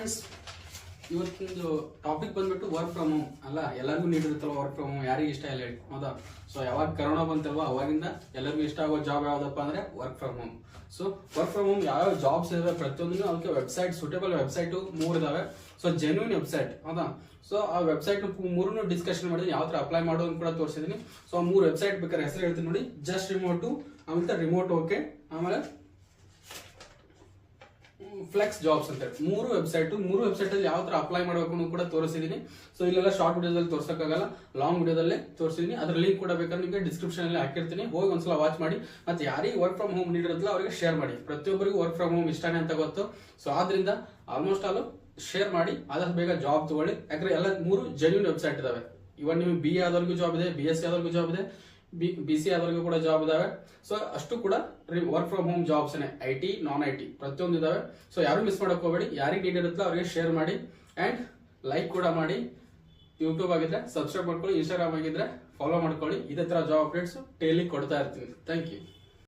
Friends, ಇವತ್ತಿಂದು topic ಬಂದ್ಬಿಟ್ಟು work from home ಅಲ್ಲ. ಎಲ್ಲರಿಗೂ ನೀಡಿರುತ್ತಲ್ಲ ವರ್ಕ್ ಫ್ರಮ್ ಹೋಮ್, ಯಾರಿಗೆ ಇಷ್ಟ ಇಲ್ಲ ಹೇಳಿ, ಹೌದಾ? ಸೊ ಯಾವಾಗ ಕರೋನಾ ಬಂತಲ್ವಾ ಅವಾಗಿಂದ ಎಲ್ಲರಿಗೂ ಇಷ್ಟ ಆಗೋ ಜಾಬ್ ಯಾವ್ದಪ್ಪ ಅಂದ್ರೆ work from home. So work from home ಯಾವ ಜಾಬ್ಸ್ ಇದಾವೆ ಪ್ರತಿಯೊಂದು ಅದಕ್ಕೆ ವೆಬ್ಸೈಟ್, ಸೂಟೇಬಲ್ ವೆಬ್ಸೈಟ್ 3 ಇದಾವೆ. ಸೊ ಜೆನ್ಯೂನ್ ವೆಬ್ಸೈಟ್, ಹೌದಾ? ಸೊ ಆ ವೆಬ್ಸೈಟ್ 3 ಡಿಸ್ಕಷನ್ ಮಾಡಿದೀನಿ, ಯಾವ ತರ ಅಪ್ಲೈ ಮಾಡೋದು ಕೂಡ ತೋರಿಸಿದೀನಿ. ಸೊ 3 ವೆಬ್ಸೈಟ್ ಬೇಕಾದ್ರೆ ಹೆಸರು ಹೇಳ್ತೀನಿ ನೋಡಿ. ಜಸ್ಟ್ ರಿಮೋಟು, ಆಮೇಲೆ ರಿಮೋಟ್ ಓಕೆ, ಆಮೇಲೆ ಫ್ಲೆಕ್ಸ್ ಜಾಬ್ಸ್ ಅಂತ ಹೇಳಿ 3 ವೆಬ್ಸೈಟ್ ಅಲ್ಲಿ ಯಾವ ತರ ಅಪ್ಲೈ ಮಾಡಬೇಕು ಕೂಡ ತೋರಿಸಿದೀನಿ. ಸೊ ಇಲ್ಲೆಲ್ಲ ಶಾರ್ಟ್ ವಿಡಿಯೋದಲ್ಲಿ ತೋರ್ಸಕ್ಕಾಗಲ್ಲ, ಲಾಂಗ್ ವಿಡಿಯೋದಲ್ಲೇ ತೋರಿಸಿದೀನಿ. ಅದ್ರ ಲಿಂಕ್ ಕೂಡ ಬೇಕಾದ್ರೆ ನಿಮಗೆ ಡಿಸ್ಕ್ರಿಪ್ಷನ್ ಅಲ್ಲಿ ಹಾಕಿರ್ತೀನಿ, ಹೋಗಿ ಒಂದ್ಸಲ ವಾಚ್ ಮಾಡಿ. ಮತ್ತೆ ಯಾರಿಗೆ ವರ್ಕ್ ಫ್ರಮ್ ಹೋಮ್ ನೀಡಿರೋದಿಲ್ಲ ಅವರಿಗೆ ಶೇರ್ ಮಾಡಿ. ಪ್ರತಿಯೊಬ್ಬರಿಗೂ ವರ್ಕ್ ಫ್ರಮ್ ಹೋಮ್ ಇಷ್ಟನೇ ಅಂತ ಗೊತ್ತು. ಸೊ ಆದ್ರಿಂದ ಆಲ್ಮೋಸ್ಟ್ ಆಲ್ ಶೇರ್ ಮಾಡಿ, ಆದಷ್ಟು ಬೇಗ ಜಾಬ್ ತಗೊಳ್ಳಿ. ಯಾಕಂದ್ರೆ ಎಲ್ಲ 3 ಜೆನ್ಯೂನ್ ವೆಬ್ಸೈಟ್ ಇದಾವೆ. ಇವನ್ ನಿಮಗೆ BA ಆದವ್ರಿಗೂ ಜಾಬ್ ಇದೆ, BSc ಆದವ್ರಿಗೂ ಜಾಬ್ ಇದೆ, BC ಆದವ್ರಿಗೂ ಕೂಡ ಜಾಬ್ ಇದಾವೆ. ಸೊ ಅಷ್ಟು ಕೂಡ work from home jobs IT, non IT ಪ್ರತಿಯೊಂದು ಇದಾವೆ. ಸೊ ಯಾರು ಮಿಸ್ ಮಾಡಕ್ ಹೋಗಬೇಡಿ. ಯಾರಿಗೆ ನೀಡ್ ಇರುತ್ತೋ ಅವರಿಗೆ ಶೇರ್ ಮಾಡಿ ಅಂಡ್ ಲೈಕ್ ಕೂಡ ಮಾಡಿ. ಯೂಟ್ಯೂಬ್ ಆಗಿದ್ರೆ ಸಬ್ಸ್ಕ್ರೈಬ್ ಮಾಡ್ಕೊಳ್ಳಿ, ಇನ್ಸ್ಟಾಗ್ರಾಮ್ ಆಗಿದ್ರೆ ಫಾಲೋ ಮಾಡ್ಕೊಳ್ಳಿ. ಇದೇ ತರ ಜಾಬ್ ಅಪ್ಡೇಟ್ಸ್ ಡೈಲಿ ಕೊಡ್ತಾ ಇರ್ತೀನಿ. Thank you.